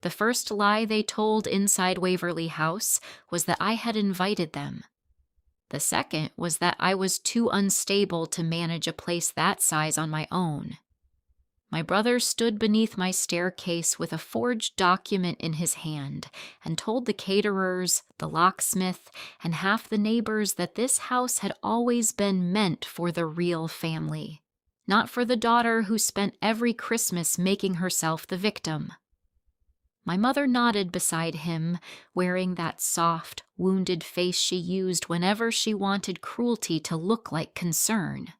The first lie they told inside Waverly House was that I had invited them. The second was that I was too unstable to manage a place that size on my own. My brother stood beneath my staircase with a forged document in his hand and told the caterers, the locksmith, and half the neighbors that this house had always been meant for the real family, not for the daughter who spent every Christmas making herself the victim. My mother nodded beside him, wearing that soft, wounded face she used whenever she wanted cruelty to look like concern.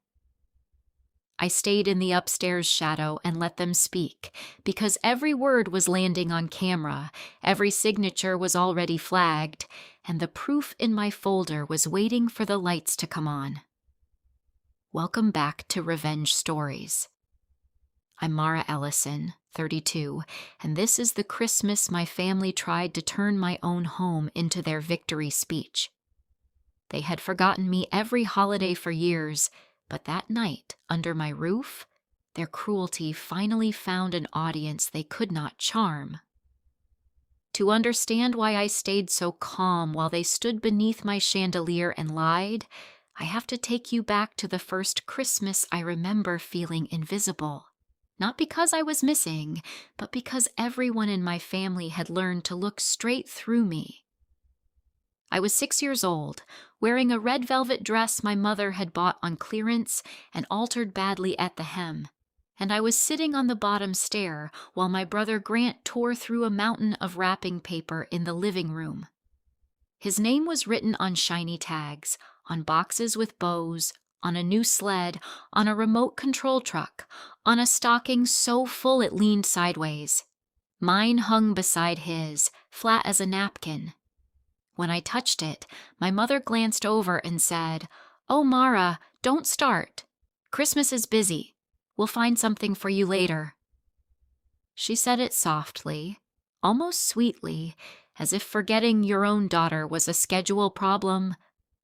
I stayed in the upstairs shadow and let them speak, because every word was landing on camera, every signature was already flagged, and the proof in my folder was waiting for the lights to come on. Welcome back to Revenge Stories. I'm Mara Ellison, 32, and this is the Christmas my family tried to turn my own home into their victory speech. They had forgotten me every holiday for years, but that night, under my roof, their cruelty finally found an audience they could not charm. To understand why I stayed so calm while they stood beneath my chandelier and lied, I have to take you back to the first Christmas I remember feeling invisible. Not because I was missing, but because everyone in my family had learned to look straight through me. I was 6 years old, wearing a red velvet dress my mother had bought on clearance and altered badly at the hem, and I was sitting on the bottom stair while my brother Grant tore through a mountain of wrapping paper in the living room. His name was written on shiny tags, on boxes with bows, on a new sled, on a remote control truck, on a stocking so full it leaned sideways. Mine hung beside his, flat as a napkin. When I touched it, my mother glanced over and said, "Oh, Mara, don't start. Christmas is busy. We'll find something for you later." She said it softly, almost sweetly, as if forgetting your own daughter was a schedule problem,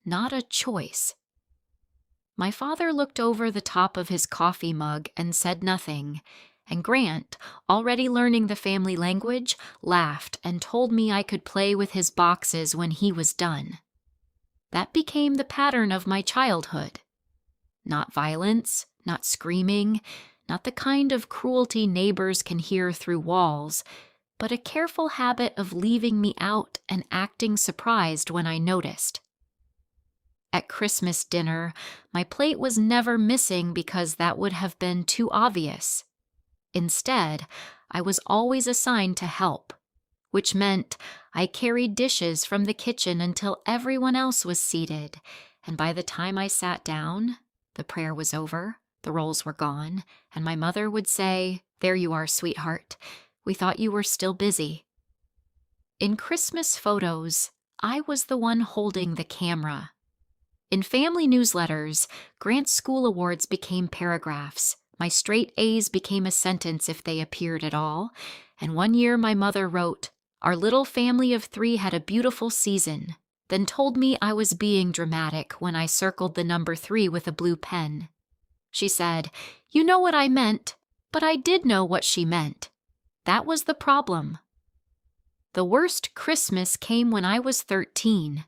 not a choice. My father looked over the top of his coffee mug and said nothing, and Grant, already learning the family language, laughed and told me I could play with his boxes when he was done. That became the pattern of my childhood. Not violence, not screaming, not the kind of cruelty neighbors can hear through walls, but a careful habit of leaving me out and acting surprised when I noticed. At Christmas dinner, my plate was never missing because that would have been too obvious. Instead, I was always assigned to help, which meant I carried dishes from the kitchen until everyone else was seated, and by the time I sat down, the prayer was over, the rolls were gone, and my mother would say, "There you are, sweetheart. We thought you were still busy." In Christmas photos, I was the one holding the camera. In family newsletters, Grant's school awards became paragraphs. My straight A's became a sentence if they appeared at all, and one year my mother wrote, "Our little family of 3 had a beautiful season," then told me I was being dramatic when I circled the number 3 with a blue pen. She said, "You know what I meant," but I did know what she meant. That was the problem. The worst Christmas came when I was 13.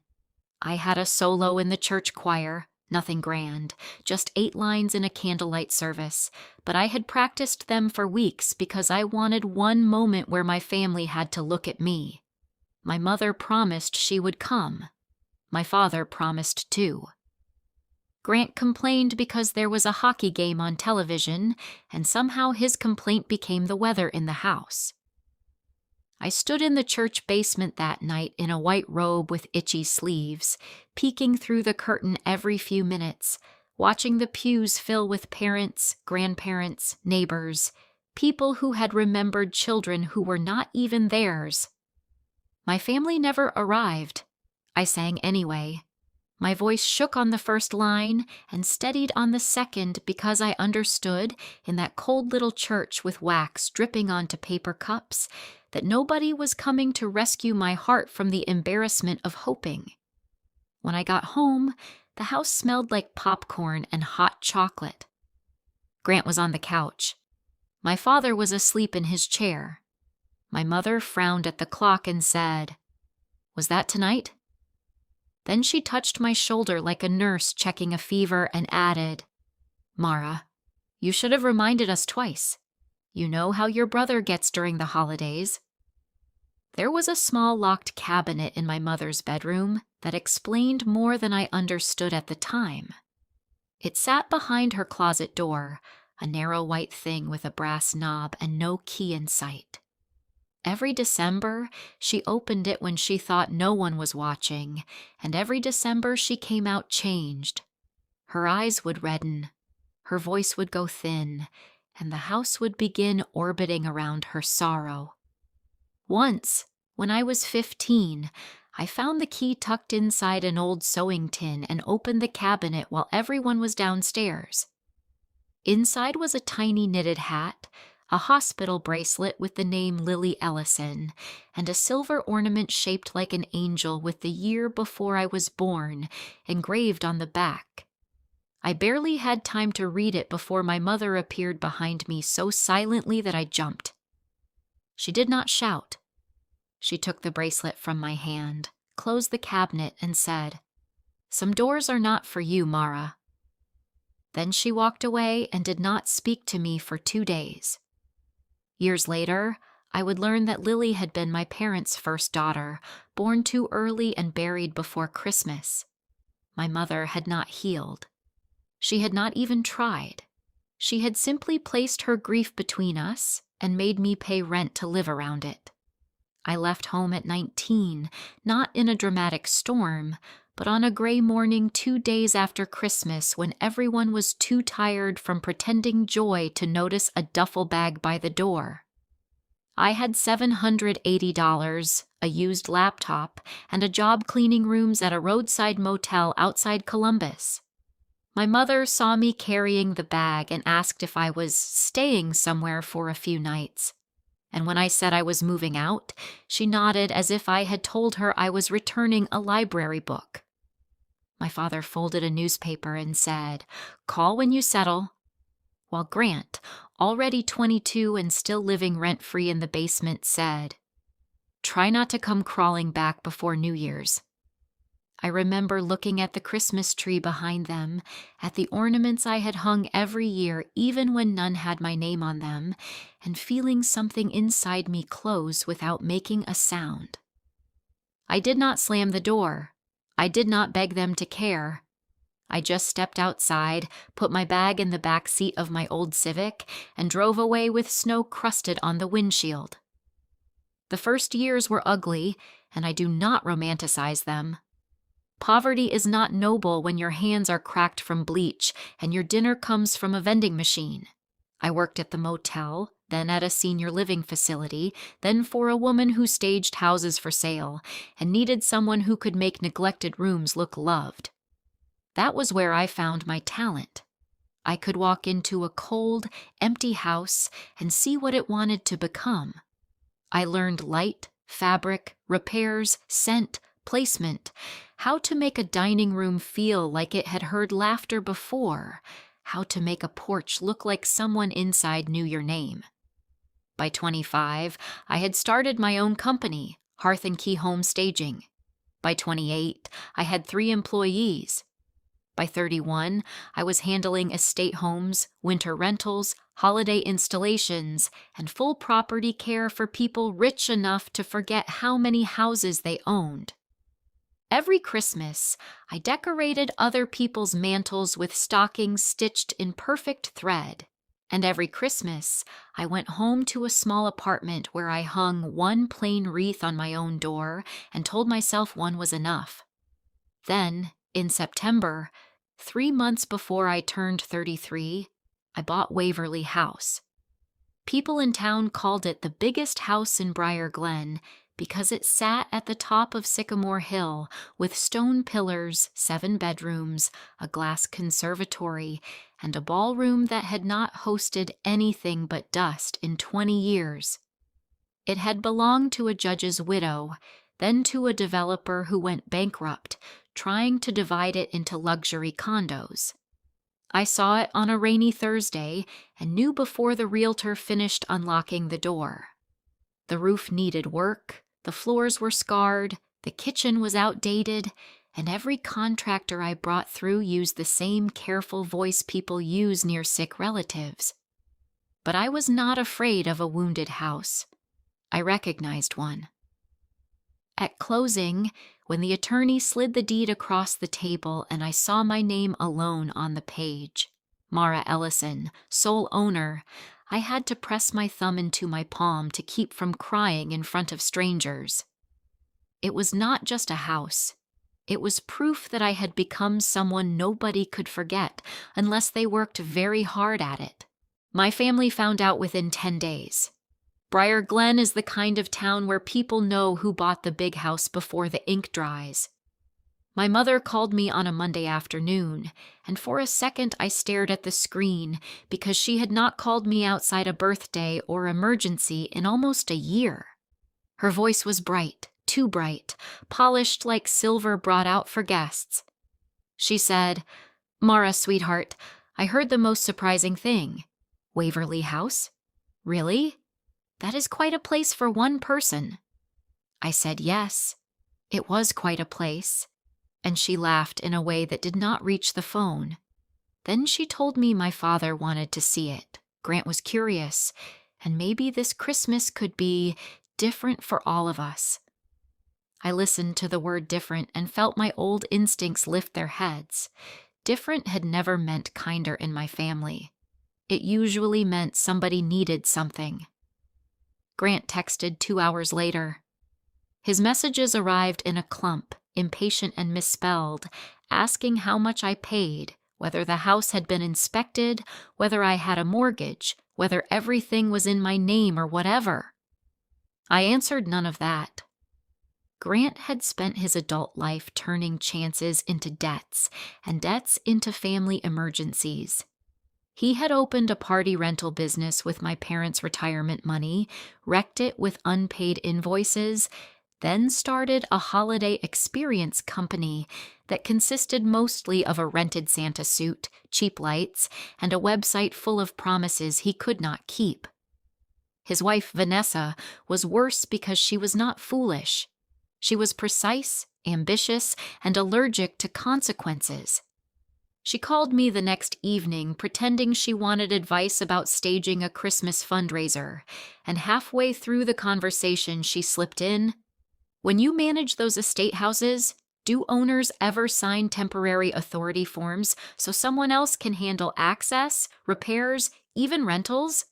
I had a solo in the church choir. Nothing grand, just 8 lines in a candlelight service, but I had practiced them for weeks because I wanted one moment where my family had to look at me. My mother promised she would come. My father promised too. Grant complained because there was a hockey game on television, and somehow his complaint became the weather in the house. I stood in the church basement that night in a white robe with itchy sleeves, peeking through the curtain every few minutes, watching the pews fill with parents, grandparents, neighbors, people who had remembered children who were not even theirs. My family never arrived. I sang anyway. My voice shook on the first line and steadied on the second because I understood, in that cold little church with wax dripping onto paper cups, that nobody was coming to rescue my heart from the embarrassment of hoping. When I got home, the house smelled like popcorn and hot chocolate. Grant was on the couch. My father was asleep in his chair. My mother frowned at the clock and said, "Was that tonight?" Then she touched my shoulder like a nurse checking a fever and added, "Mara, you should have reminded us twice. You know how your brother gets during the holidays." There was a small locked cabinet in my mother's bedroom that explained more than I understood at the time. It sat behind her closet door, a narrow white thing with a brass knob and no key in sight. Every December, she opened it when she thought no one was watching, and every December she came out changed. Her eyes would redden, her voice would go thin, and the house would begin orbiting around her sorrow. Once, when I was 15, I found the key tucked inside an old sewing tin and opened the cabinet while everyone was downstairs. Inside was a tiny knitted hat, a hospital bracelet with the name Lily Ellison, and a silver ornament shaped like an angel with the year before I was born engraved on the back. I barely had time to read it before my mother appeared behind me so silently that I jumped. She did not shout. She took the bracelet from my hand, closed the cabinet, and said, "Some doors are not for you, Mara." Then she walked away and did not speak to me for 2 days. Years later, I would learn that Lily had been my parents' first daughter, born too early and buried before Christmas. My mother had not healed. She had not even tried. She had simply placed her grief between us and made me pay rent to live around it. I left home at 19, not in a dramatic storm, but on a gray morning 2 days after Christmas when everyone was too tired from pretending joy to notice a duffel bag by the door. I had $780, a used laptop, and a job cleaning rooms at a roadside motel outside Columbus. My mother saw me carrying the bag and asked if I was staying somewhere for a few nights. And when I said I was moving out, she nodded as if I had told her I was returning a library book. My father folded a newspaper and said, "Call when you settle," while Grant, already 22 and still living rent-free in the basement, said, "Try not to come crawling back before New Year's." I remember looking at the Christmas tree behind them, at the ornaments I had hung every year even when none had my name on them, and feeling something inside me close without making a sound. I did not slam the door. I did not beg them to care. I just stepped outside, put my bag in the back seat of my old Civic, and drove away with snow crusted on the windshield. The first years were ugly, and I do not romanticize them. Poverty is not noble when your hands are cracked from bleach and your dinner comes from a vending machine. I worked at the motel, then at a senior living facility, then for a woman who staged houses for sale and needed someone who could make neglected rooms look loved. That was where I found my talent. I could walk into a cold, empty house and see what it wanted to become. I learned light, fabric, repairs, scent, placement, how to make a dining room feel like it had heard laughter before, how to make a porch look like someone inside knew your name. By 25, I had started my own company, Hearth and Key Home Staging. By 28, I had 3 employees. By 31, I was handling estate homes, winter rentals, holiday installations, and full property care for people rich enough to forget how many houses they owned. Every Christmas, I decorated other people's mantles with stockings stitched in perfect thread. And every Christmas, I went home to a small apartment where I hung one plain wreath on my own door and told myself one was enough. Then, in September, 3 months before I turned 33, I bought Waverly House. People in town called it the biggest house in Briar Glen because it sat at the top of Sycamore Hill with stone pillars, 7 bedrooms, a glass conservatory, and a ballroom that had not hosted anything but dust in 20 years. It had belonged to a judge's widow, then to a developer who went bankrupt, trying to divide it into luxury condos. I saw it on a rainy Thursday and knew before the realtor finished unlocking the door. The roof needed work, the floors were scarred, the kitchen was outdated, and every contractor I brought through used the same careful voice people use near sick relatives. But I was not afraid of a wounded house. I recognized one. At closing, when the attorney slid the deed across the table and I saw my name alone on the page, Mara Ellison, sole owner, I had to press my thumb into my palm to keep from crying in front of strangers. It was not just a house. It was proof that I had become someone nobody could forget unless they worked very hard at it. My family found out within 10 days. Briar Glen is the kind of town where people know who bought the big house before the ink dries. My mother called me on a Monday afternoon, and for a second I stared at the screen because she had not called me outside a birthday or emergency in almost a year. Her voice was bright, too bright, polished like silver brought out for guests. She said, "Mara, sweetheart, I heard the most surprising thing. Waverly House? Really? That is quite a place for one person." I said yes. It was quite a place. And she laughed in a way that did not reach the phone. Then she told me my father wanted to see it. Grant was curious, and maybe this Christmas could be different for all of us. I listened to the word different and felt my old instincts lift their heads. Different had never meant kinder in my family. It usually meant somebody needed something. Grant texted 2 hours later. His messages arrived in a clump, impatient and misspelled, asking how much I paid, whether the house had been inspected, whether I had a mortgage, whether everything was in my name or whatever. I answered none of that. Grant had spent his adult life turning chances into debts, and debts into family emergencies. He had opened a party rental business with my parents' retirement money, wrecked it with unpaid invoices, then started a holiday experience company that consisted mostly of a rented Santa suit, cheap lights, and a website full of promises he could not keep. His wife, Vanessa, was worse because she was not foolish. She was precise, ambitious, and allergic to consequences. She called me the next evening pretending she wanted advice about staging a Christmas fundraiser, and halfway through the conversation she slipped in, "When you manage those estate houses, do owners ever sign temporary authority forms so someone else can handle access, repairs, even rentals?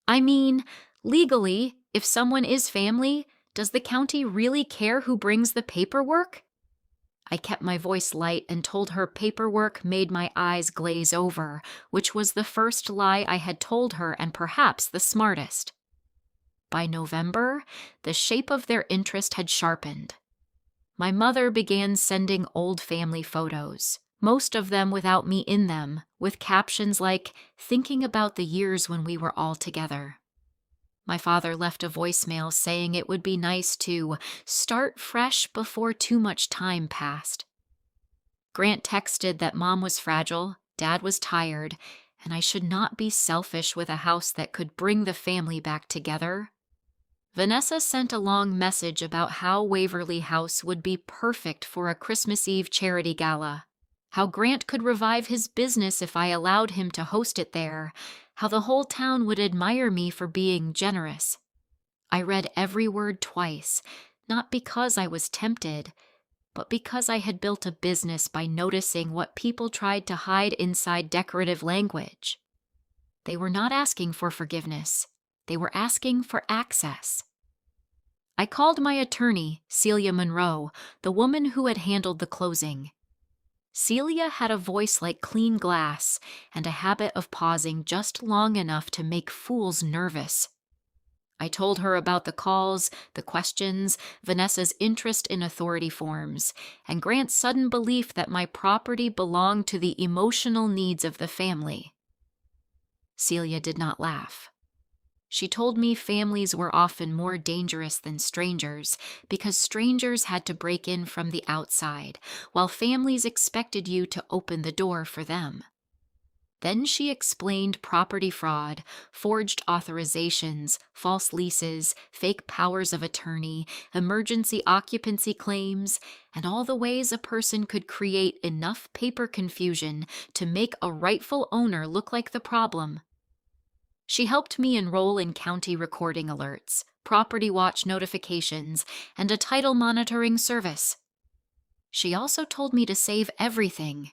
I mean, legally, if someone is family, does the county really care who brings the paperwork?" I kept my voice light and told her paperwork made my eyes glaze over, which was the first lie I had told her and perhaps the smartest. By November, the shape of their interest had sharpened. My mother began sending old family photos, most of them without me in them, with captions like, "Thinking about the years when we were all together." My father left a voicemail saying it would be nice to start fresh before too much time passed. Grant texted that Mom was fragile, Dad was tired, and I should not be selfish with a house that could bring the family back together. Vanessa sent a long message about how Waverly House would be perfect for a Christmas Eve charity gala, how Grant could revive his business if I allowed him to host it there, how the whole town would admire me for being generous. I read every word twice, not because I was tempted, but because I had built a business by noticing what people tried to hide inside decorative language. They were not asking for forgiveness. They were asking for access. I called my attorney, Celia Monroe, the woman who had handled the closing. Celia had a voice like clean glass and a habit of pausing just long enough to make fools nervous. I told her about the calls, the questions, Vanessa's interest in authority forms, and Grant's sudden belief that my property belonged to the emotional needs of the family. Celia did not laugh. She told me families were often more dangerous than strangers because strangers had to break in from the outside, while families expected you to open the door for them. Then she explained property fraud, forged authorizations, false leases, fake powers of attorney, emergency occupancy claims, and all the ways a person could create enough paper confusion to make a rightful owner look like the problem. She helped me enroll in county recording alerts, property watch notifications, and a title monitoring service. She also told me to save everything.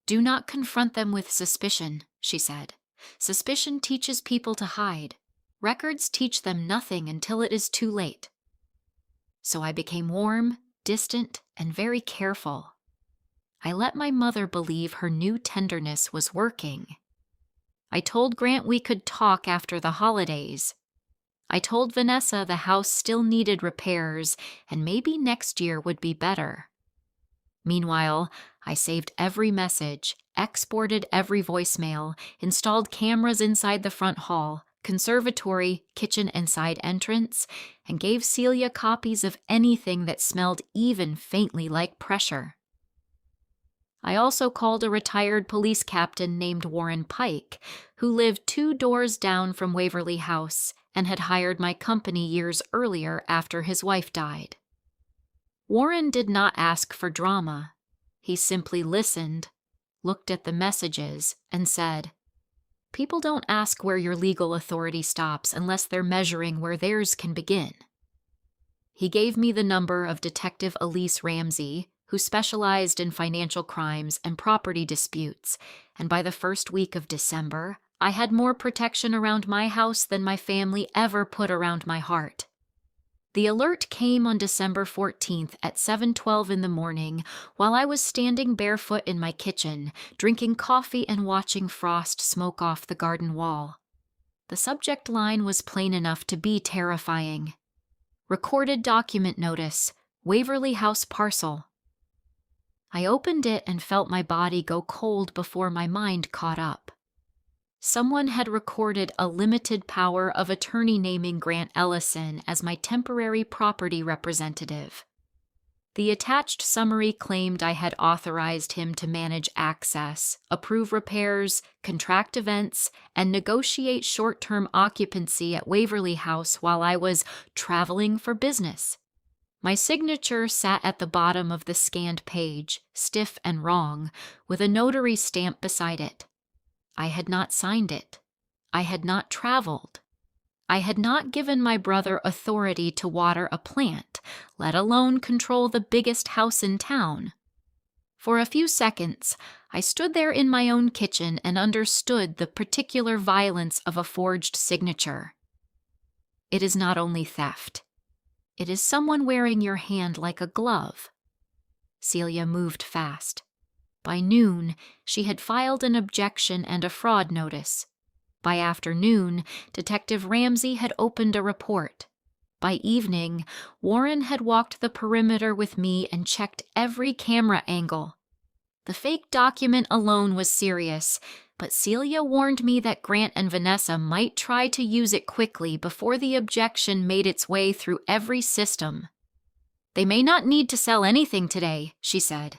Do not confront them with suspicion, she said. Suspicion teaches people to hide. Records teach them nothing until it is too late. So I became warm, distant, and very careful. I let my mother believe her new tenderness was working. I told Grant we could talk after the holidays. I told Vanessa the house still needed repairs and maybe next year would be better. Meanwhile, I saved every message, exported every voicemail, installed cameras inside the front hall, conservatory, kitchen, and side entrance, and gave Celia copies of anything that smelled even faintly like pressure. I also called a retired police captain named Warren Pike, who lived 2 doors down from Waverly House and had hired my company years earlier after his wife died. Warren did not ask for drama. He simply listened, looked at the messages, and said, "People don't ask where your legal authority stops unless they're measuring where theirs can begin." He gave me the number of Detective Elise Ramsey, who specialized in financial crimes and property disputes, and by the first week of December, I had more protection around my house than my family ever put around my heart. The alert came on December 14th at 7:12 in the morning while I was standing barefoot in my kitchen, drinking coffee and watching frost smoke off the garden wall. The subject line was plain enough to be terrifying. Recorded document notice, Waverly House parcel. I opened it and felt my body go cold before my mind caught up. Someone had recorded a limited power of attorney naming Grant Ellison as my temporary property representative. The attached summary claimed I had authorized him to manage access, approve repairs, contract events, and negotiate short-term occupancy at Waverly House while I was traveling for business. My signature sat at the bottom of the scanned page, stiff and wrong, with a notary stamp beside it. I had not signed it. I had not traveled. I had not given my brother authority to water a plant, let alone control the biggest house in town. For a few seconds, I stood there in my own kitchen and understood the particular violence of a forged signature. It is not only theft. It is someone wearing your hand like a glove. Celia moved fast. By noon, she had filed an objection and a fraud notice. By afternoon, Detective Ramsey had opened a report. By evening, Warren had walked the perimeter with me and checked every camera angle. The fake document alone was serious, but Celia warned me that Grant and Vanessa might try to use it quickly before the objection made its way through every system. "They may not need to sell anything today," she said.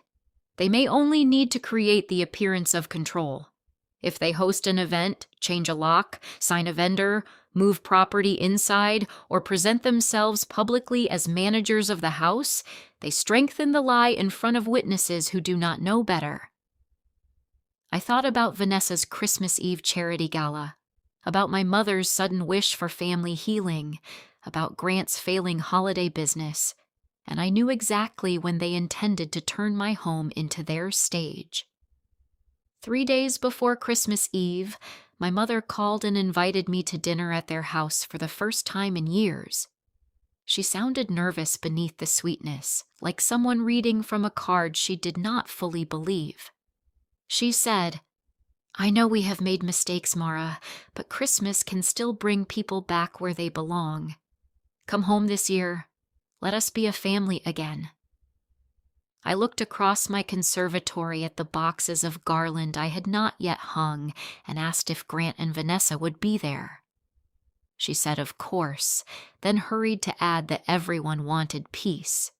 "They may only need to create the appearance of control. If they host an event, change a lock, sign a vendor, move property inside, or present themselves publicly as managers of the house, they strengthen the lie in front of witnesses who do not know better." I thought about Vanessa's Christmas Eve charity gala, about my mother's sudden wish for family healing, about Grant's failing holiday business, and I knew exactly when they intended to turn my home into their stage. 3 days before Christmas Eve, my mother called and invited me to dinner at their house for the first time in years. She sounded nervous beneath the sweetness, like someone reading from a card she did not fully believe. She said, "I know we have made mistakes, Mara, but Christmas can still bring people back where they belong. Come home this year. Let us be a family again." I looked across my conservatory at the boxes of garland I had not yet hung and asked if Grant and Vanessa would be there. She said of course, then hurried to add that everyone wanted peace.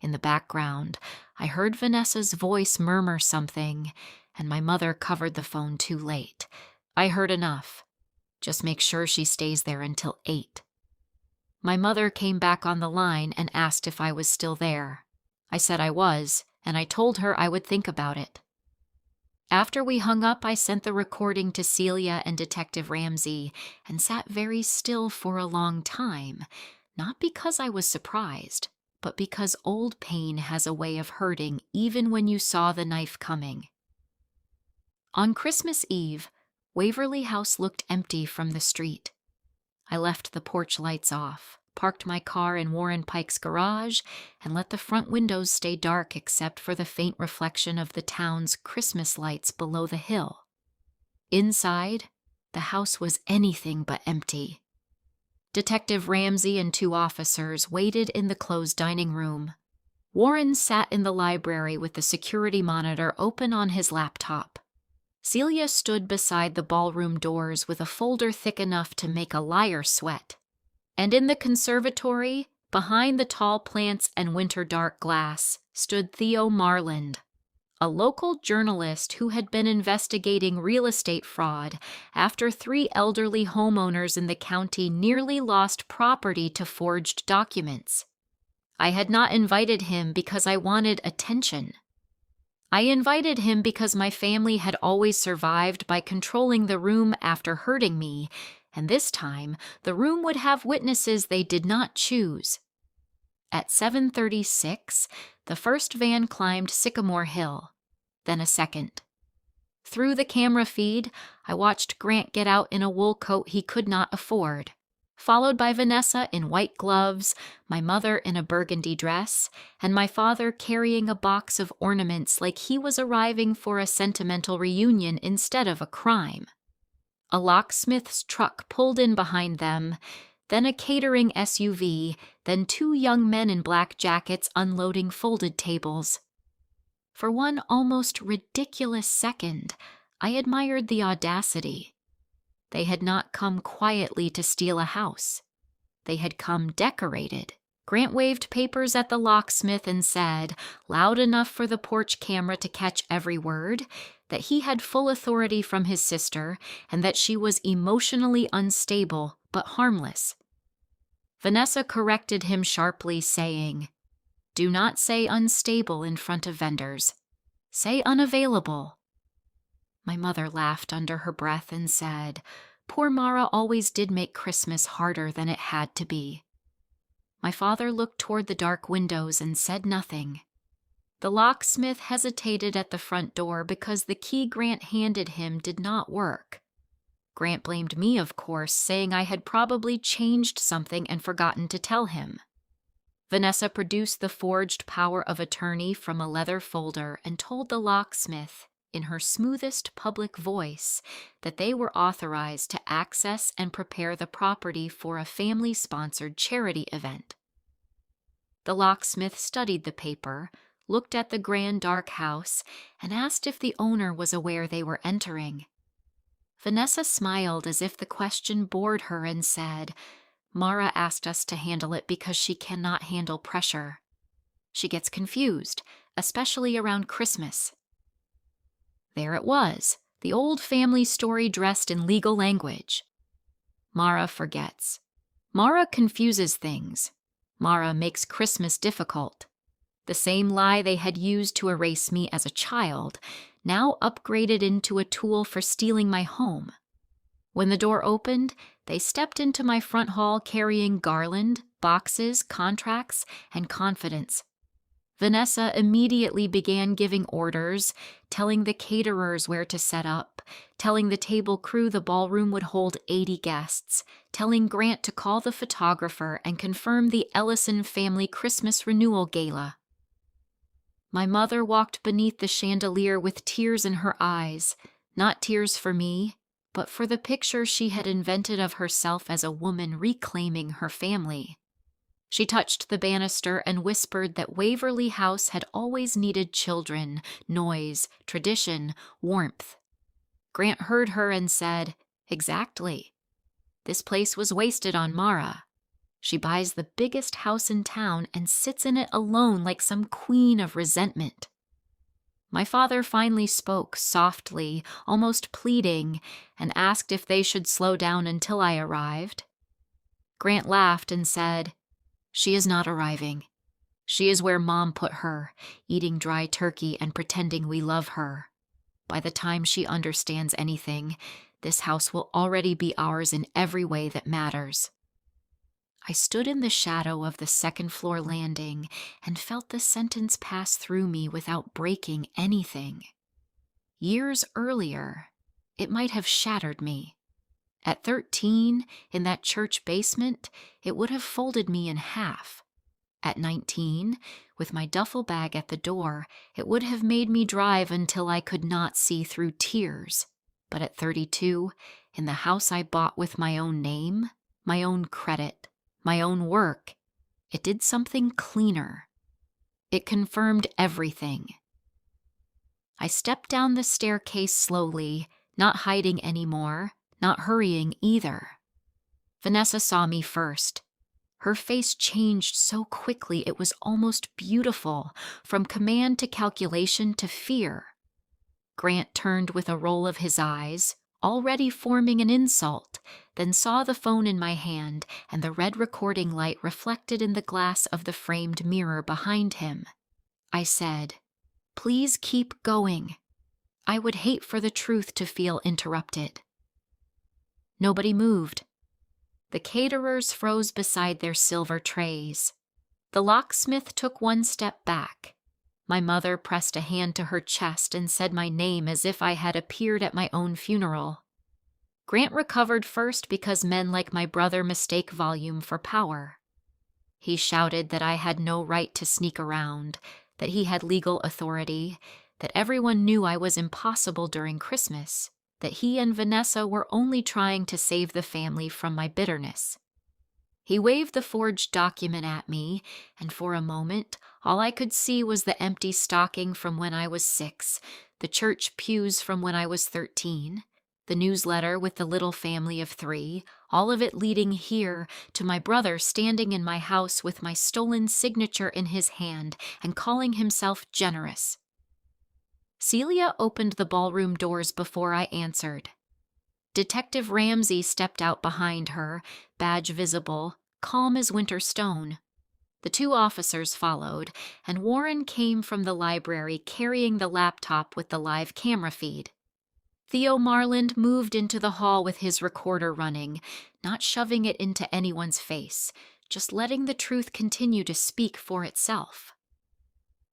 In the background, I heard Vanessa's voice murmur something, and my mother covered the phone too late. I heard enough. Just make sure she stays there until 8. My mother came back on the line and asked if I was still there. I said I was, and I told her I would think about it. After we hung up, I sent the recording to Celia and Detective Ramsey and sat very still for a long time, not because I was surprised, but because old pain has a way of hurting even when you saw the knife coming. On Christmas Eve, Waverly House looked empty from the street. I left the porch lights off, parked my car in Warren Pike's garage, and let the front windows stay dark except for the faint reflection of the town's Christmas lights below the hill. Inside, the house was anything but empty. Detective Ramsey and 2 officers waited in the closed dining room. Warren sat in the library with the security monitor open on his laptop. Celia stood beside the ballroom doors with a folder thick enough to make a liar sweat. And in the conservatory, behind the tall plants and winter dark glass, stood Theo Marland, a local journalist who had been investigating real estate fraud after 3 elderly homeowners in the county nearly lost property to forged documents. I had not invited him because I wanted attention. I invited him because my family had always survived by controlling the room after hurting me, and this time the room would have witnesses they did not choose. At 7:36, the first van climbed Sycamore Hill, then a second. Through the camera feed, I watched Grant get out in a wool coat he could not afford, followed by Vanessa in white gloves, my mother in a burgundy dress, and my father carrying a box of ornaments like he was arriving for a sentimental reunion instead of a crime. A locksmith's truck pulled in behind them, then a catering SUV, then 2 young men in black jackets unloading folded tables. For one almost ridiculous second, I admired the audacity. They had not come quietly to steal a house. They had come decorated. Grant waved papers at the locksmith and said, loud enough for the porch camera to catch every word, that he had full authority from his sister and that she was emotionally unstable but harmless. Vanessa corrected him sharply, saying, "Do not say unstable in front of vendors. Say unavailable." My mother laughed under her breath and said, "Poor Mara always did make Christmas harder than it had to be." My father looked toward the dark windows and said nothing. The locksmith hesitated at the front door because the key Grant handed him did not work. Grant blamed me, of course, saying I had probably changed something and forgotten to tell him. Vanessa produced the forged power of attorney from a leather folder and told the locksmith, in her smoothest public voice, that they were authorized to access and prepare the property for a family-sponsored charity event. The locksmith studied the paper, looked at the grand dark house, and asked if the owner was aware they were entering. Vanessa smiled as if the question bored her and said, "Mara asked us to handle it because she cannot handle pressure. She gets confused, especially around Christmas." There it was, the old family story dressed in legal language. Mara forgets. Mara confuses things. Mara makes Christmas difficult. The same lie they had used to erase me as a child, now upgraded into a tool for stealing my home. When the door opened, they stepped into my front hall carrying garland, boxes, contracts, and confidence. Vanessa immediately began giving orders, telling the caterers where to set up, telling the table crew the ballroom would hold 80 guests, telling Grant to call the photographer and confirm the Ellison family Christmas renewal gala. My mother walked beneath the chandelier with tears in her eyes, not tears for me, but for the picture she had invented of herself as a woman reclaiming her family. She touched the banister and whispered that Waverly House had always needed children, noise, tradition, warmth. Grant heard her and said, "Exactly. This place was wasted on Mara. She buys the biggest house in town and sits in it alone like some queen of resentment. My father finally spoke softly, almost pleading, and asked if they should slow down until I arrived. Grant laughed and said, "She is not arriving. She is where Mom put her, eating dry turkey and pretending we love her. By the time she understands anything, this house will already be ours in every way that matters." I stood in the shadow of the second-floor landing and felt the sentence pass through me without breaking anything. Years earlier, it might have shattered me. At 13, in that church basement, it would have folded me in half. At 19, with my duffel bag at the door, it would have made me drive until I could not see through tears. But at 32, in the house I bought with my own name, my own credit, my own work, it did something cleaner. It confirmed everything. I stepped down the staircase slowly, not hiding anymore, not hurrying either. Vanessa saw me first. Her face changed so quickly it was almost beautiful, from command to calculation to fear. Grant turned with a roll of his eyes, already forming an insult, then saw the phone in my hand and the red recording light reflected in the glass of the framed mirror behind him. I said, "Please keep going. I would hate for the truth to feel interrupted." Nobody moved. The caterers froze beside their silver trays. The locksmith took one step back. My mother pressed a hand to her chest and said my name as if I had appeared at my own funeral. Grant recovered first because men like my brother mistake volume for power. He shouted that I had no right to sneak around, that he had legal authority, that everyone knew I was impossible during Christmas, that he and Vanessa were only trying to save the family from my bitterness. He waved the forged document at me, and for a moment, all I could see was the empty stocking from when I was 6, the church pews from when I was 13, the newsletter with the little family of 3, all of it leading here to my brother standing in my house with my stolen signature in his hand and calling himself generous. Celia opened the ballroom doors before I answered. Detective Ramsey stepped out behind her, badge visible, calm as winter stone. The 2 officers followed, and Warren came from the library carrying the laptop with the live camera feed. Theo Marland moved into the hall with his recorder running, not shoving it into anyone's face, just letting the truth continue to speak for itself.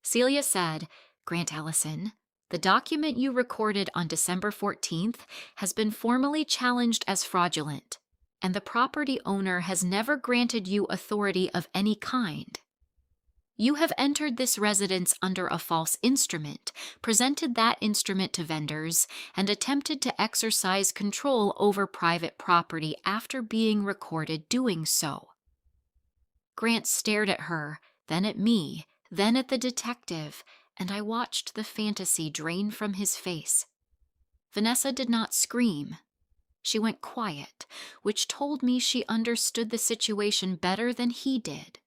Celia said, "Grant Ellison, the document you recorded on December 14th has been formally challenged as fraudulent, and the property owner has never granted you authority of any kind. You have entered this residence under a false instrument, presented that instrument to vendors, and attempted to exercise control over private property after being recorded doing so." Grant stared at her, then at me, then at the detective, and I watched the fantasy drain from his face. Vanessa did not scream. She went quiet, which told me she understood the situation better than he did.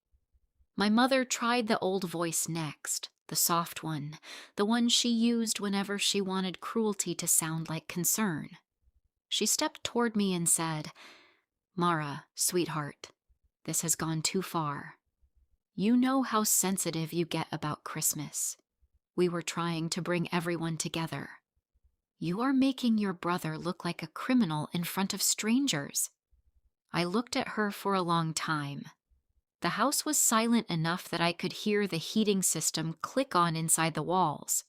My mother tried the old voice next, the soft one, the one she used whenever she wanted cruelty to sound like concern. She stepped toward me and said, "Mara, sweetheart, this has gone too far. You know how sensitive you get about Christmas. We were trying to bring everyone together. You are making your brother look like a criminal in front of strangers." I looked at her for a long time. The house was silent enough that I could hear the heating system click on inside the walls.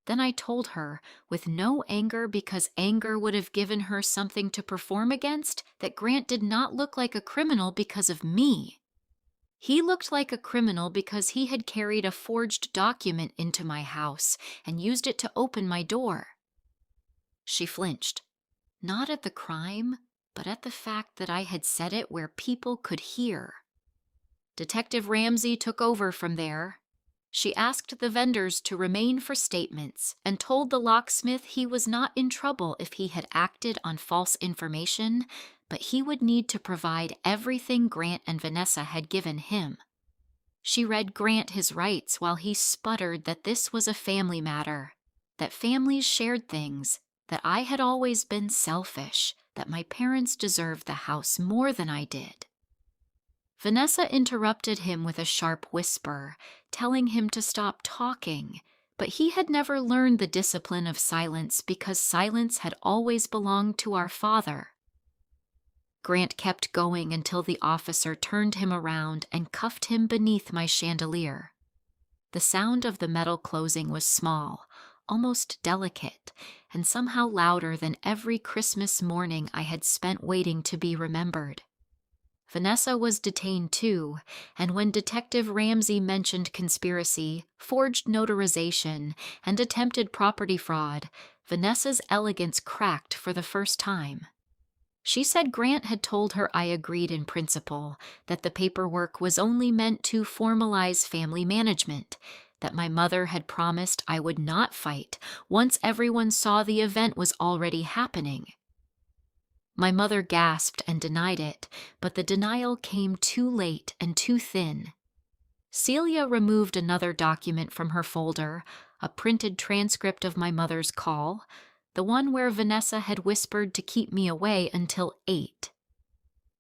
Then I told her, with no anger because anger would have given her something to perform against, that Grant did not look like a criminal because of me. He looked like a criminal because he had carried a forged document into my house and used it to open my door. She flinched, not at the crime, but at the fact that I had said it where people could hear. Detective Ramsey took over from there. She asked the vendors to remain for statements and told the locksmith he was not in trouble if he had acted on false information, but he would need to provide everything Grant and Vanessa had given him. She read Grant his rights while he sputtered that this was a family matter, that families shared things, that I had always been selfish, that my parents deserved the house more than I did. Vanessa interrupted him with a sharp whisper, telling him to stop talking, but he had never learned the discipline of silence because silence had always belonged to our father. Grant kept going until the officer turned him around and cuffed him beneath my chandelier. The sound of the metal closing was small, almost delicate, and somehow louder than every Christmas morning I had spent waiting to be remembered. Vanessa was detained too, and when Detective Ramsey mentioned conspiracy, forged notarization, and attempted property fraud, Vanessa's elegance cracked for the first time. She said Grant had told her I agreed in principle, that the paperwork was only meant to formalize family management, that my mother had promised I would not fight once everyone saw the event was already happening. My mother gasped and denied it, but the denial came too late and too thin. Celia removed another document from her folder, a printed transcript of my mother's call, the one where Vanessa had whispered to keep me away until 8.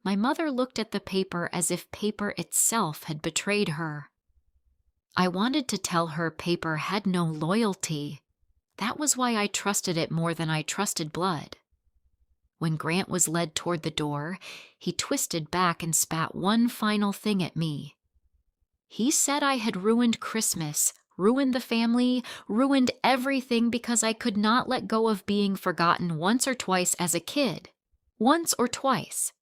My mother looked at the paper as if paper itself had betrayed her. I wanted to tell her paper had no loyalty. That was why I trusted it more than I trusted blood. When Grant was led toward the door, he twisted back and spat one final thing at me. He said I had ruined Christmas, ruined the family, ruined everything because I could not let go of being forgotten once or twice as a kid. Once or twice.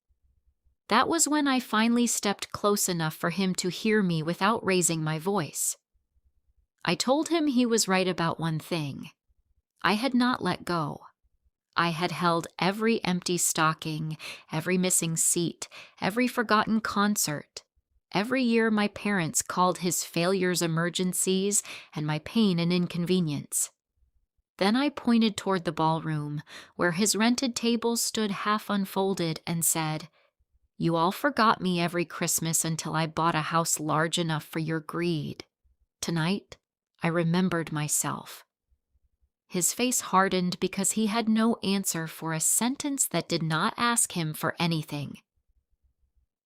That was when I finally stepped close enough for him to hear me without raising my voice. I told him he was right about one thing. I had not let go. I had held every empty stocking, every missing seat, every forgotten concert. Every year my parents called his failures emergencies and my pain an inconvenience. Then I pointed toward the ballroom, where his rented tables stood half unfolded, and said, "You all forgot me every Christmas until I bought a house large enough for your greed. Tonight, I remembered myself." His face hardened because he had no answer for a sentence that did not ask him for anything.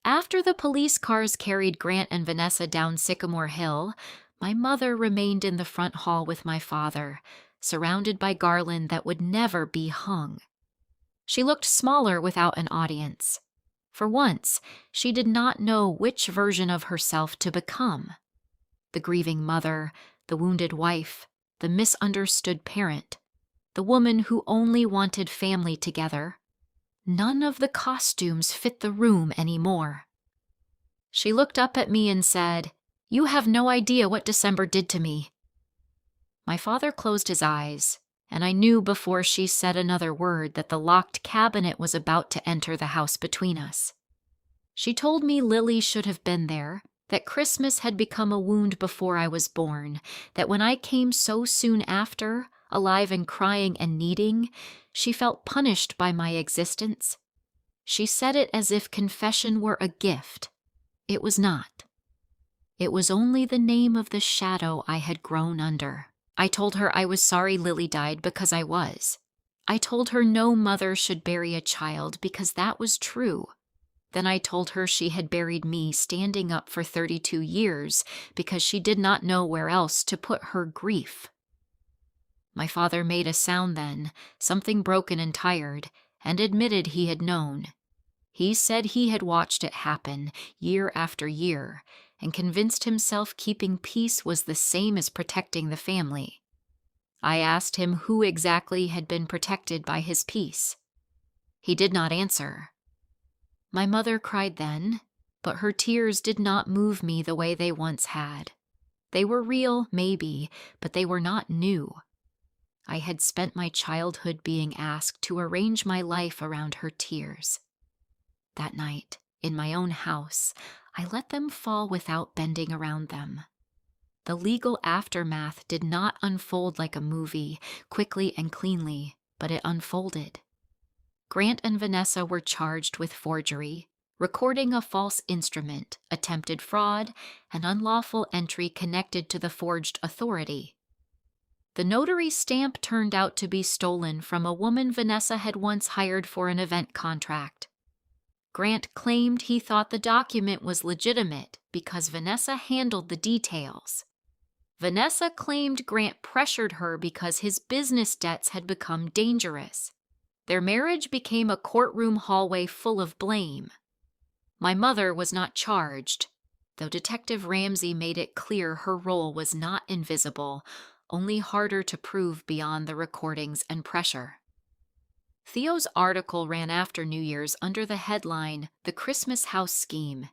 After the police cars carried Grant and Vanessa down Sycamore Hill, my mother remained in the front hall with my father, surrounded by garland that would never be hung. She looked smaller without an audience. For once, she did not know which version of herself to become. The grieving mother, the wounded wife, the misunderstood parent, the woman who only wanted family together. None of the costumes fit the room anymore. She looked up at me and said, "You have no idea what December did to me." My father closed his eyes, and I knew before she said another word that the locked cabinet was about to enter the house between us. She told me Lily should have been there, that Christmas had become a wound before I was born, that when I came so soon after, alive and crying and needing, she felt punished by my existence. She said it as if confession were a gift. It was not. It was only the name of the shadow I had grown under. I told her I was sorry Lily died because I was. I told her no mother should bury a child because that was true. Then I told her she had buried me standing up for 32 years because she did not know where else to put her grief. My father made a sound then, something broken and tired, and admitted he had known. He said he had watched it happen year after year and convinced himself keeping peace was the same as protecting the family. I asked him who exactly had been protected by his peace. He did not answer. My mother cried then, but her tears did not move me the way they once had. They were real, maybe, but they were not new. I had spent my childhood being asked to arrange my life around her tears. That night, in my own house, I let them fall without bending around them. The legal aftermath did not unfold like a movie, quickly and cleanly, but it unfolded. Grant and Vanessa were charged with forgery, recording a false instrument, attempted fraud, and unlawful entry connected to the forged authority. The notary stamp turned out to be stolen from a woman Vanessa had once hired for an event contract. Grant claimed he thought the document was legitimate because Vanessa handled the details. Vanessa claimed Grant pressured her because his business debts had become dangerous. Their marriage became a courtroom hallway full of blame. My mother was not charged, though Detective Ramsey made it clear her role was not invisible, only harder to prove beyond the recordings and pressure. Theo's article ran after New Year's under the headline, "The Christmas House Scheme,"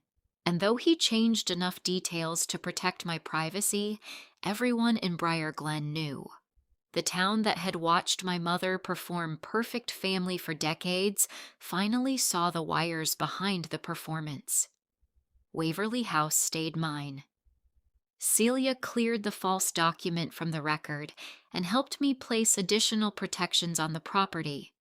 and though he changed enough details to protect my privacy, everyone in Briar Glen knew. The town that had watched my mother perform perfect family for decades finally saw the wires behind the performance. Waverly House stayed mine. Celia cleared the false document from the record and helped me place additional protections on the property.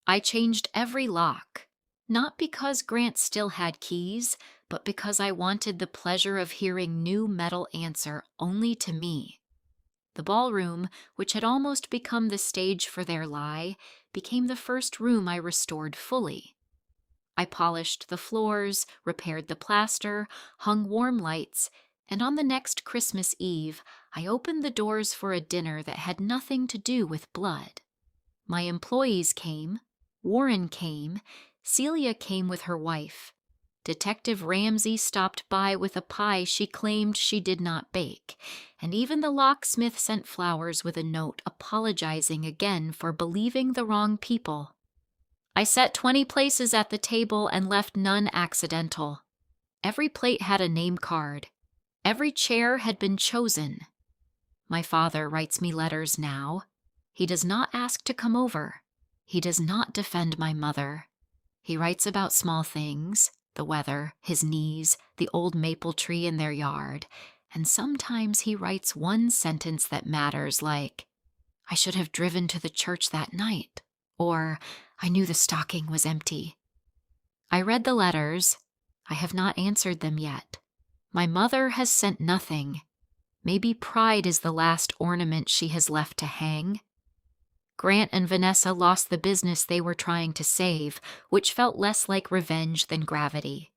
I changed every lock, not because Grant still had keys, but because I wanted the pleasure of hearing new metal answer only to me. The ballroom, which had almost become the stage for their lie, became the first room I restored fully. I polished the floors, repaired the plaster, hung warm lights, and on the next Christmas Eve, I opened the doors for a dinner that had nothing to do with blood. My employees came, Warren came, Celia came with her wife. Detective Ramsey stopped by with a pie she claimed she did not bake, and even the locksmith sent flowers with a note apologizing again for believing the wrong people. I set 20 places at the table and left none accidental. Every plate had a name card. Every chair had been chosen. My father writes me letters now. He does not ask to come over. He does not defend my mother. He writes about small things, the weather, his knees, the old maple tree in their yard, and sometimes he writes one sentence that matters, like, "I should have driven to the church that night," or "I knew the stocking was empty." I read the letters. I have not answered them yet. My mother has sent nothing. Maybe pride is the last ornament she has left to hang. Grant and Vanessa lost the business they were trying to save, which felt less like revenge than gravity.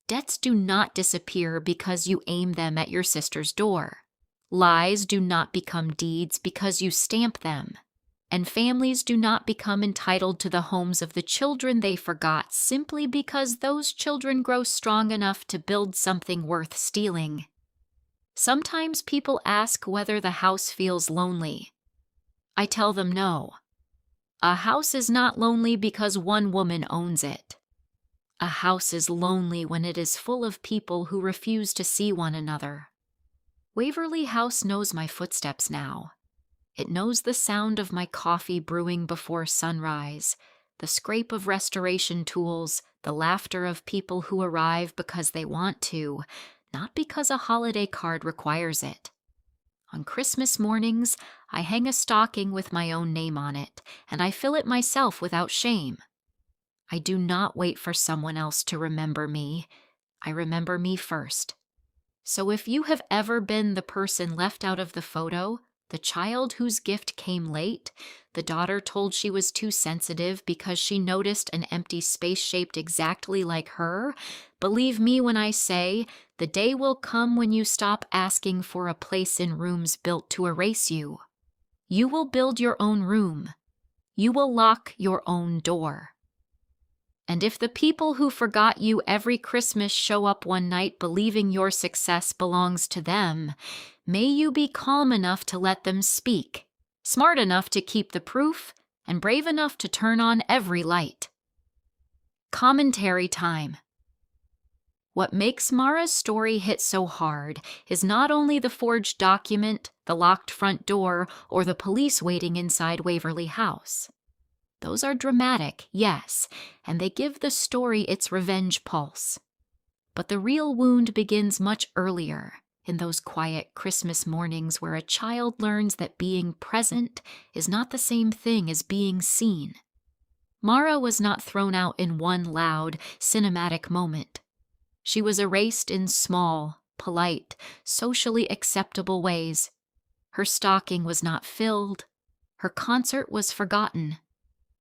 Debts do not disappear because you aim them at your sister's door. Lies do not become deeds because you stamp them. And families do not become entitled to the homes of the children they forgot simply because those children grow strong enough to build something worth stealing. Sometimes people ask whether the house feels lonely. I tell them no. A house is not lonely because one woman owns it. A house is lonely when it is full of people who refuse to see one another. Waverly House knows my footsteps now. It knows the sound of my coffee brewing before sunrise, the scrape of restoration tools, the laughter of people who arrive because they want to, not because a holiday card requires it. On Christmas mornings, I hang a stocking with my own name on it, and I fill it myself without shame. I do not wait for someone else to remember me. I remember me first. So if you have ever been the person left out of the photo, the child whose gift came late, the daughter told she was too sensitive because she noticed an empty space shaped exactly like her, believe me when I say, the day will come when you stop asking for a place in rooms built to erase you. You will build your own room. You will lock your own door. And if the people who forgot you every Christmas show up one night believing your success belongs to them, may you be calm enough to let them speak, smart enough to keep the proof, and brave enough to turn on every light. Commentary time. What makes Mara's story hit so hard is not only the forged document, the locked front door, or the police waiting inside Waverly House. Those are dramatic, yes, and they give the story its revenge pulse. But the real wound begins much earlier, in those quiet Christmas mornings where a child learns that being present is not the same thing as being seen. Mara was not thrown out in one loud, cinematic moment. She was erased in small, polite, socially acceptable ways. Her stocking was not filled. Her concert was forgotten.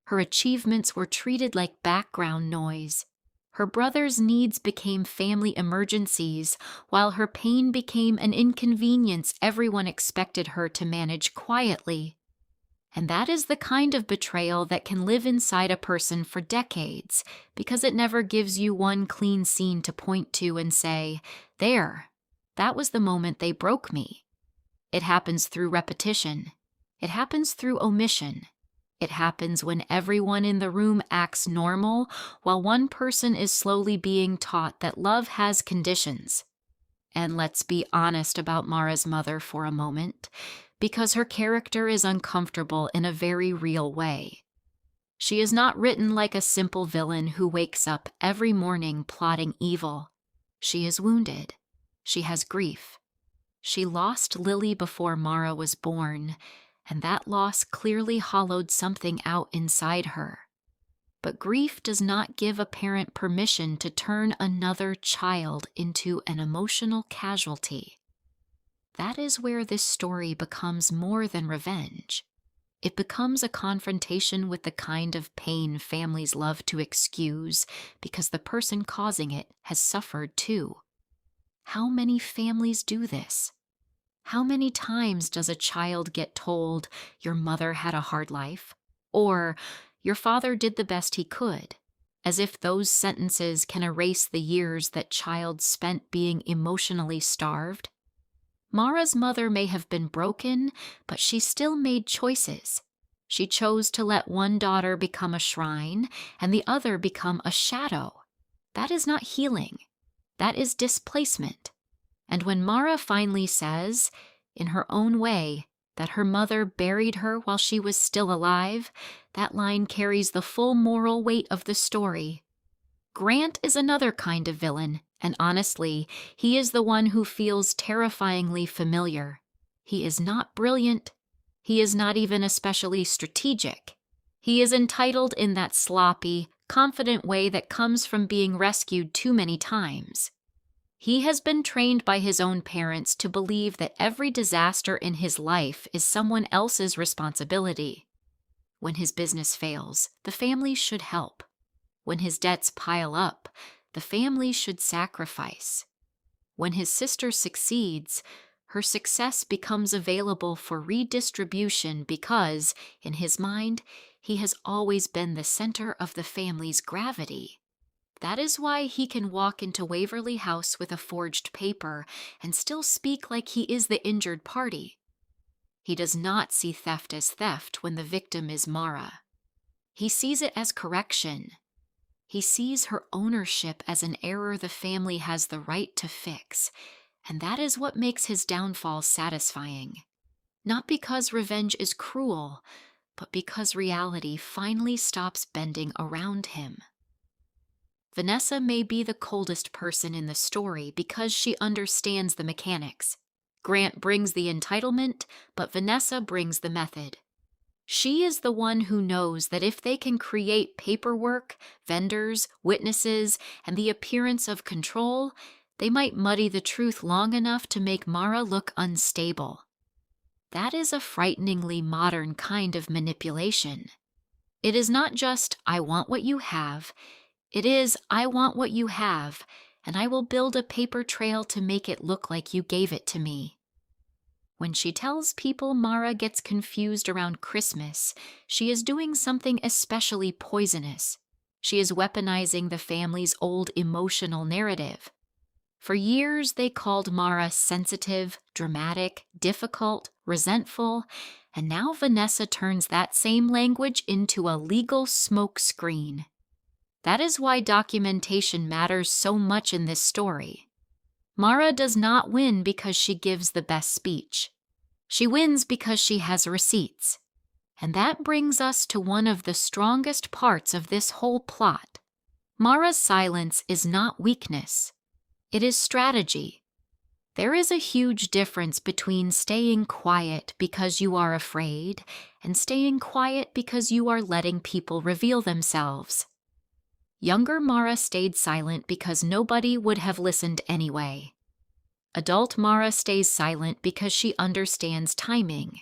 Her achievements were treated like background noise. Her brother's needs became family emergencies, while her pain became an inconvenience everyone expected her to manage quietly. And that is the kind of betrayal that can live inside a person for decades, because it never gives you one clean scene to point to and say, "There, that was the moment they broke me." It happens through repetition. It happens through omission. It happens when everyone in the room acts normal, while one person is slowly being taught that love has conditions. And let's be honest about Mara's mother for a moment, because her character is uncomfortable in a very real way. She is not written like a simple villain who wakes up every morning plotting evil. She is wounded. She has grief. She lost Lily before Mara was born, and that loss clearly hollowed something out inside her. But grief does not give a parent permission to turn another child into an emotional casualty. That is where this story becomes more than revenge. It becomes a confrontation with the kind of pain families love to excuse because the person causing it has suffered too. How many families do this? How many times does a child get told, "Your mother had a hard life," or "Your father did the best he could," as if those sentences can erase the years that child spent being emotionally starved? Mara's mother may have been broken, but she still made choices. She chose to let one daughter become a shrine and the other become a shadow. That is not healing. That is displacement. And when Mara finally says, in her own way, that her mother buried her while she was still alive, that line carries the full moral weight of the story. Grant is another kind of villain, and honestly, he is the one who feels terrifyingly familiar. He is not brilliant. He is not even especially strategic. He is entitled in that sloppy, confident way that comes from being rescued too many times. He has been trained by his own parents to believe that every disaster in his life is someone else's responsibility. When his business fails, the family should help. When his debts pile up, the family should sacrifice. When his sister succeeds, her success becomes available for redistribution because, in his mind, he has always been the center of the family's gravity. That is why he can walk into Waverly House with a forged paper and still speak like he is the injured party. He does not see theft as theft when the victim is Mara. He sees it as correction. He sees her ownership as an error the family has the right to fix, and that is what makes his downfall satisfying. Not because revenge is cruel, but because reality finally stops bending around him. Vanessa may be the coldest person in the story because she understands the mechanics. Grant brings the entitlement, but Vanessa brings the method. She is the one who knows that if they can create paperwork, vendors, witnesses, and the appearance of control, they might muddy the truth long enough to make Mara look unstable. That is a frighteningly modern kind of manipulation. It is not just, "I want what you have." It is, "I want what you have, and I will build a paper trail to make it look like you gave it to me." When she tells people Mara gets confused around Christmas, she is doing something especially poisonous. She is weaponizing the family's old emotional narrative. For years, they called Mara sensitive, dramatic, difficult, resentful, and now Vanessa turns that same language into a legal smokescreen. That is why documentation matters so much in this story. Mara does not win because she gives the best speech. She wins because she has receipts. And that brings us to one of the strongest parts of this whole plot. Mara's silence is not weakness. It is strategy. There is a huge difference between staying quiet because you are afraid and staying quiet because you are letting people reveal themselves. Younger Mara stayed silent because nobody would have listened anyway. Adult Mara stays silent because she understands timing.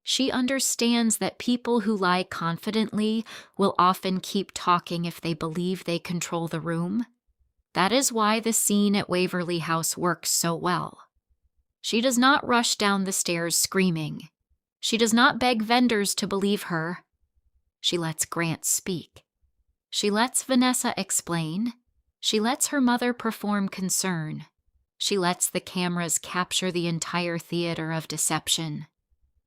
She understands that people who lie confidently will often keep talking if they believe they control the room. That is why the scene at Waverly House works so well. She does not rush down the stairs screaming. She does not beg vendors to believe her. She lets Grant speak. She lets Vanessa explain. She lets her mother perform concern. She lets the cameras capture the entire theater of deception.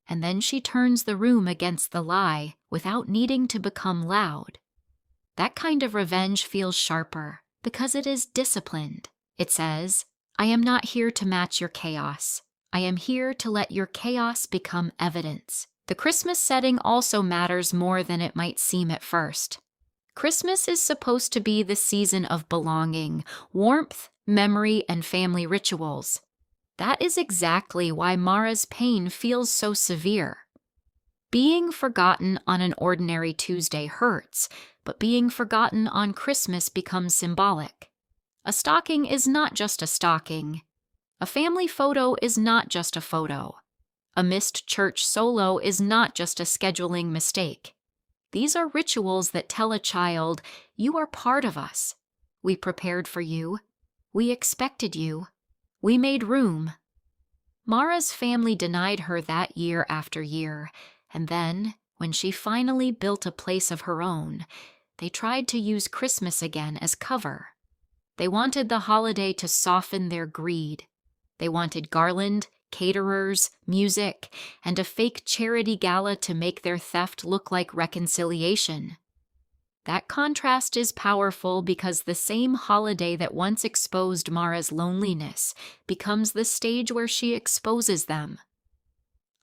And then she turns the room against the lie without needing to become loud. That kind of revenge feels sharper because it is disciplined. It says, I am not here to match your chaos. I am here to let your chaos become evidence. The Christmas setting also matters more than it might seem at first. Christmas is supposed to be the season of belonging, warmth, memory, and family rituals. That is exactly why Mara's pain feels so severe. Being forgotten on an ordinary Tuesday hurts, but being forgotten on Christmas becomes symbolic. A stocking is not just a stocking. A family photo is not just a photo. A missed church solo is not just a scheduling mistake. These are rituals that tell a child, you are part of us. We prepared for you. We expected you. We made room. Mara's family denied her that year after year, and then, when she finally built a place of her own, they tried to use Christmas again as cover. They wanted the holiday to soften their greed. They wanted garland, caterers, music, and a fake charity gala to make their theft look like reconciliation. That contrast is powerful because the same holiday that once exposed Mara's loneliness becomes the stage where she exposes them.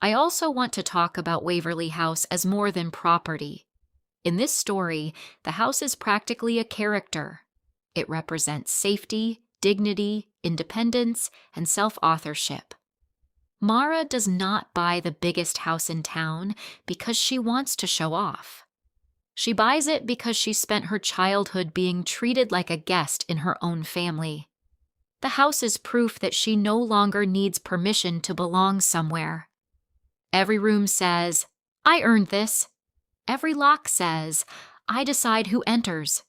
I also want to talk about Waverly House as more than property. In this story, the house is practically a character. It represents safety, dignity, independence, and self-authorship. Mara does not buy the biggest house in town because she wants to show off. She buys it because she spent her childhood being treated like a guest in her own family. The house is proof that she no longer needs permission to belong somewhere. Every room says, I earned this. Every lock says, I decide who enters.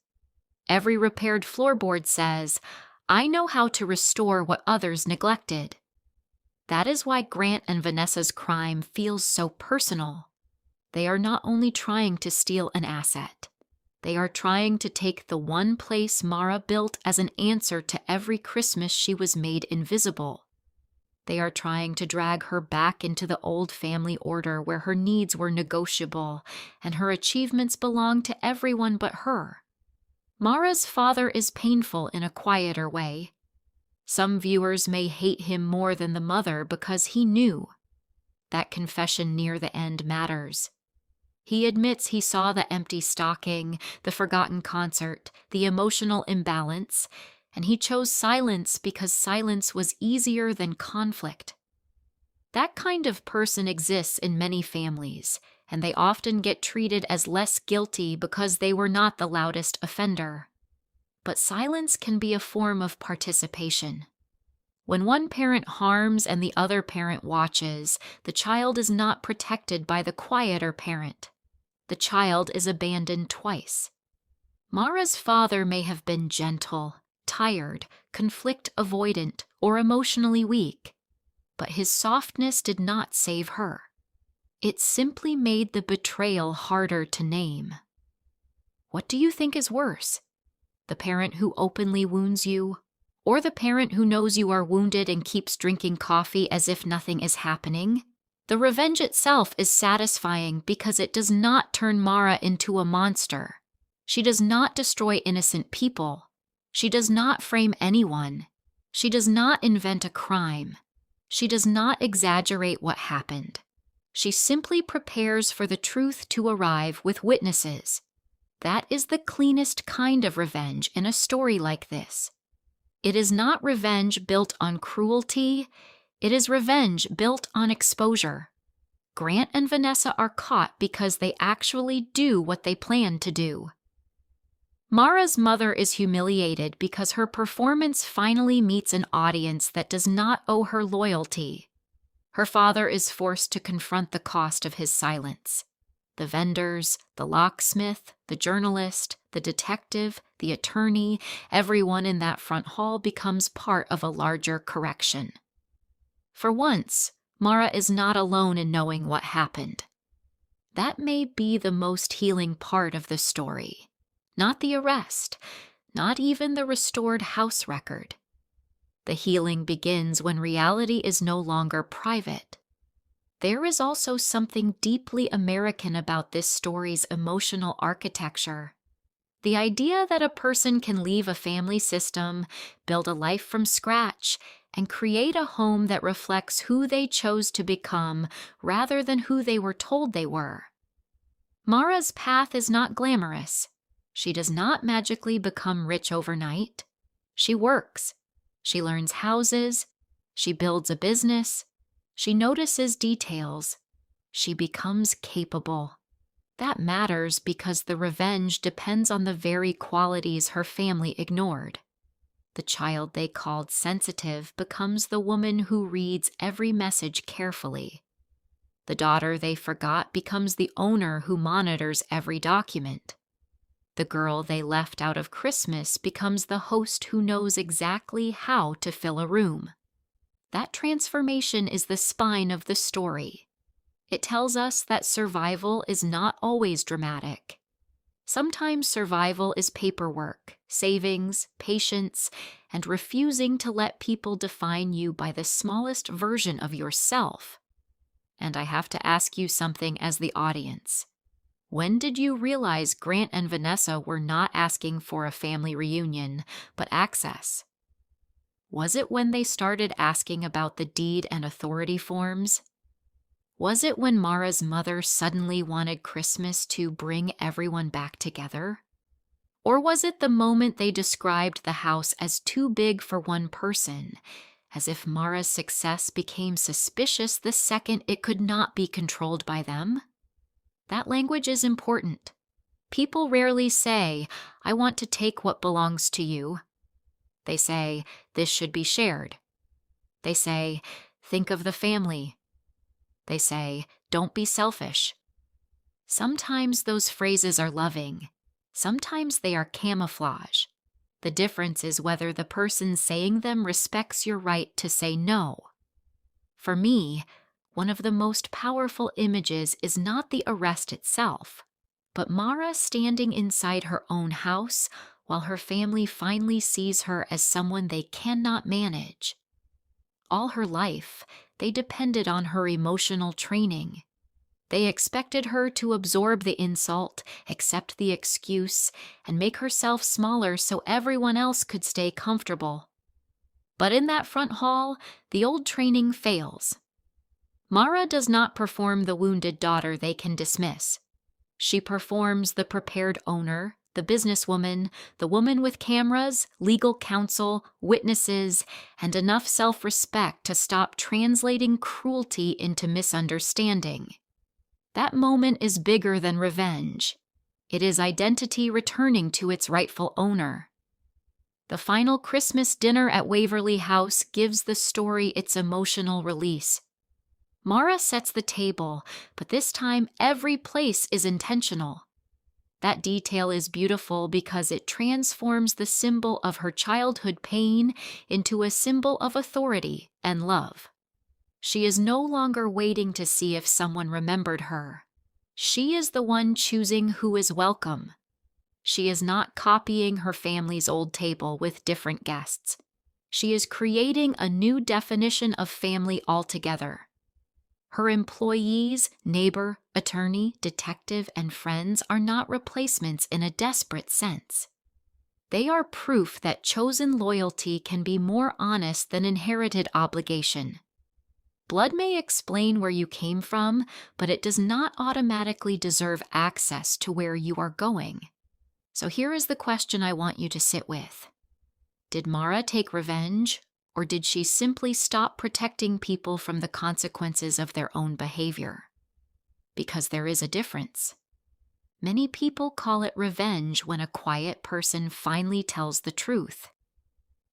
Every repaired floorboard says, I know how to restore what others neglected. That is why Grant and Vanessa's crime feels so personal. They are not only trying to steal an asset. They are trying to take the one place Mara built as an answer to every Christmas she was made invisible. They are trying to drag her back into the old family order where her needs were negotiable and her achievements belonged to everyone but her. Mara's father is painful in a quieter way. Some viewers may hate him more than the mother because he knew. That confession near the end matters. He admits he saw the empty stocking, the forgotten concert, the emotional imbalance, and he chose silence because silence was easier than conflict. That kind of person exists in many families, and they often get treated as less guilty because they were not the loudest offender. But silence can be a form of participation. When one parent harms and the other parent watches, the child is not protected by the quieter parent. The child is abandoned twice. Mara's father may have been gentle, tired, conflict-avoidant, or emotionally weak, but his softness did not save her. It simply made the betrayal harder to name. What do you think is worse? The parent who openly wounds you, or the parent who knows you are wounded and keeps drinking coffee as if nothing is happening? The revenge itself is satisfying because it does not turn Mara into a monster. She does not destroy innocent people. She does not frame anyone. She does not invent a crime. She does not exaggerate what happened. She simply prepares for the truth to arrive with witnesses. That is the cleanest kind of revenge in a story like this. It is not revenge built on cruelty. It is revenge built on exposure. Grant and Vanessa are caught because they actually do what they plan to do. Mara's mother is humiliated because her performance finally meets an audience that does not owe her loyalty. Her father is forced to confront the cost of his silence. The vendors, the locksmith, the journalist, the detective, the attorney, everyone in that front hall becomes part of a larger correction. For once, Mara is not alone in knowing what happened. That may be the most healing part of the story. Not the arrest, not even the restored house record. The healing begins when reality is no longer private. There is also something deeply American about this story's emotional architecture. The idea that a person can leave a family system, build a life from scratch, and create a home that reflects who they chose to become rather than who they were told they were. Mara's path is not glamorous. She does not magically become rich overnight. She works. She learns houses. She builds a business. She notices details. She becomes capable. That matters because the revenge depends on the very qualities her family ignored. The child they called sensitive becomes the woman who reads every message carefully. The daughter they forgot becomes the owner who monitors every document. The girl they left out of Christmas becomes the host who knows exactly how to fill a room. That transformation is the spine of the story. It tells us that survival is not always dramatic. Sometimes survival is paperwork, savings, patience, and refusing to let people define you by the smallest version of yourself. And I have to ask you something as the audience. When did you realize Grant and Vanessa were not asking for a family reunion, but access? Was it when they started asking about the deed and authority forms? Was it when Mara's mother suddenly wanted Christmas to bring everyone back together? Or was it the moment they described the house as too big for one person, as if Mara's success became suspicious the second it could not be controlled by them? That language is important. People rarely say, "I want to take what belongs to you." They say, "This should be shared." They say, "Think of the family." They say, "Don't be selfish." Sometimes those phrases are loving. Sometimes they are camouflage. The difference is whether the person saying them respects your right to say no. For me, one of the most powerful images is not the arrest itself, but Mara standing inside her own house while her family finally sees her as someone they cannot manage. All her life, they depended on her emotional training. They expected her to absorb the insult, accept the excuse, and make herself smaller so everyone else could stay comfortable. But in that front hall, the old training fails. Mara does not perform the wounded daughter they can dismiss. She performs the prepared owner, the businesswoman, the woman with cameras, legal counsel, witnesses, and enough self-respect to stop translating cruelty into misunderstanding. That moment is bigger than revenge. It is identity returning to its rightful owner. The final Christmas dinner at Waverly House gives the story its emotional release. Mara sets the table, but this time every place is intentional. That detail is beautiful because it transforms the symbol of her childhood pain into a symbol of authority and love. She is no longer waiting to see if someone remembered her. She is the one choosing who is welcome. She is not copying her family's old table with different guests. She is creating a new definition of family altogether. Her employees, neighbor, attorney, detective, and friends are not replacements in a desperate sense. They are proof that chosen loyalty can be more honest than inherited obligation. Blood may explain where you came from, but it does not automatically deserve access to where you are going. So here is the question I want you to sit with. Did Mara take revenge, or did she simply stop protecting people from the consequences of their own behavior? Because there is a difference. Many people call it revenge when a quiet person finally tells the truth.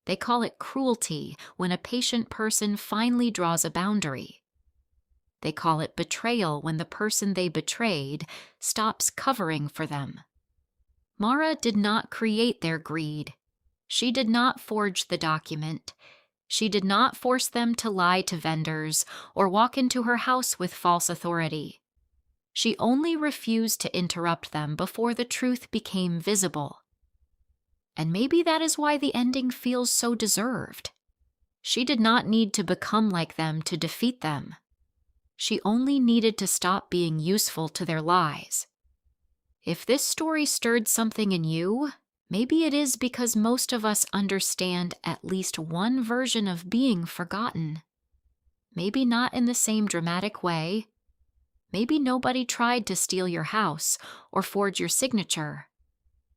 They call it cruelty when a patient person finally draws a boundary. They call it betrayal when the person they betrayed stops covering for them. Mara did not create their greed. She did not forge the document. She did not force them to lie to vendors or walk into her house with false authority. She only refused to interrupt them before the truth became visible. And maybe that is why the ending feels so deserved. She did not need to become like them to defeat them. She only needed to stop being useful to their lies. If this story stirred something in you, maybe it is because most of us understand at least one version of being forgotten. Maybe not in the same dramatic way. Maybe nobody tried to steal your house or forge your signature.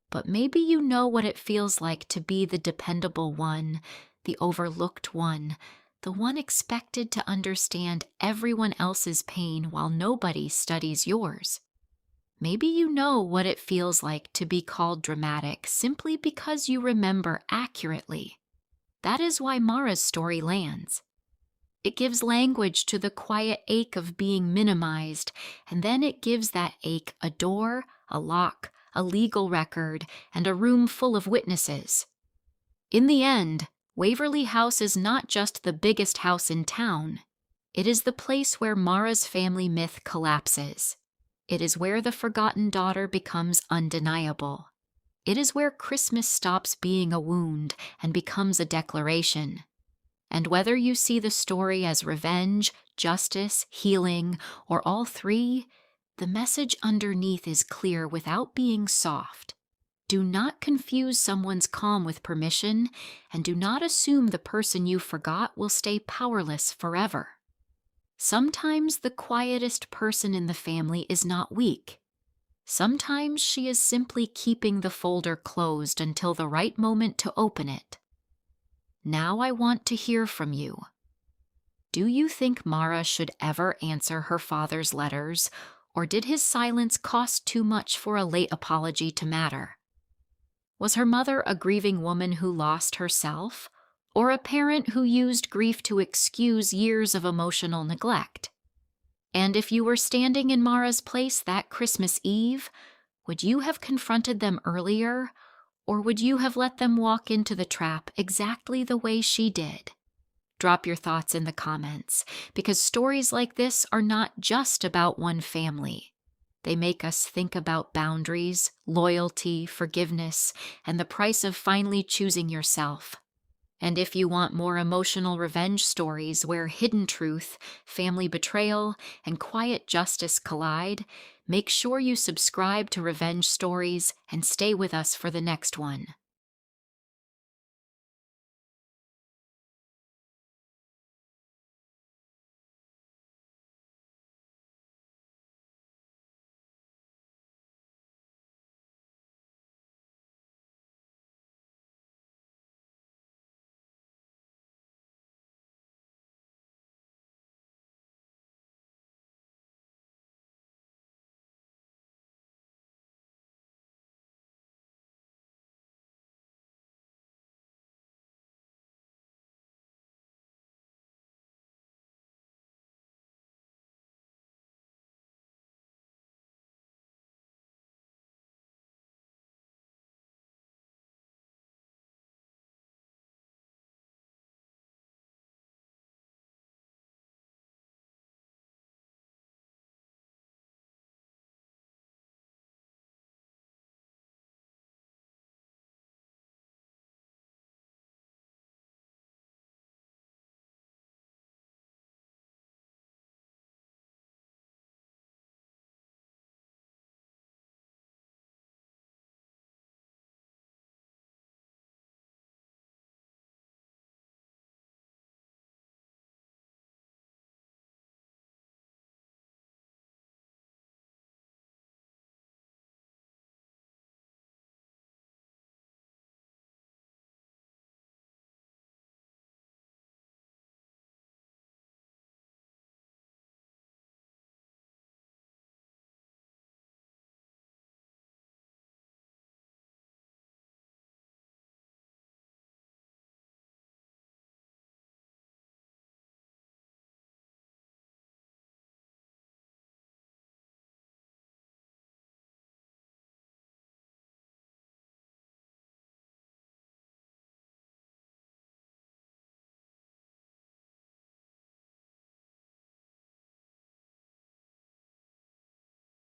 But maybe you know what it feels like to be the dependable one, the overlooked one, the one expected to understand everyone else's pain while nobody studies yours. Maybe you know what it feels like to be called dramatic simply because you remember accurately. That is why Mara's story lands. It gives language to the quiet ache of being minimized, and then it gives that ache a door, a lock, a legal record, and a room full of witnesses. In the end, Waverly House is not just the biggest house in town. It is the place where Mara's family myth collapses. It is where the forgotten daughter becomes undeniable. It is where Christmas stops being a wound and becomes a declaration. And whether you see the story as revenge, justice, healing, or all three, the message underneath is clear without being soft. Do not confuse someone's calm with permission, and do not assume the person you forgot will stay powerless forever. Sometimes the quietest person in the family is not weak. Sometimes she is simply keeping the folder closed until the right moment to open it. Now I want to hear from you. Do you think Mara should ever answer her father's letters, or did his silence cost too much for a late apology to matter? Was her mother a grieving woman who lost herself, or a parent who used grief to excuse years of emotional neglect? And if you were standing in Mara's place that Christmas Eve, would you have confronted them earlier, or would you have let them walk into the trap exactly the way she did? Drop your thoughts in the comments, because stories like this are not just about one family. They make us think about boundaries, loyalty, forgiveness, and the price of finally choosing yourself. And if you want more emotional revenge stories where hidden truth, family betrayal, and quiet justice collide, make sure you subscribe to Revenge Stories and stay with us for the next one.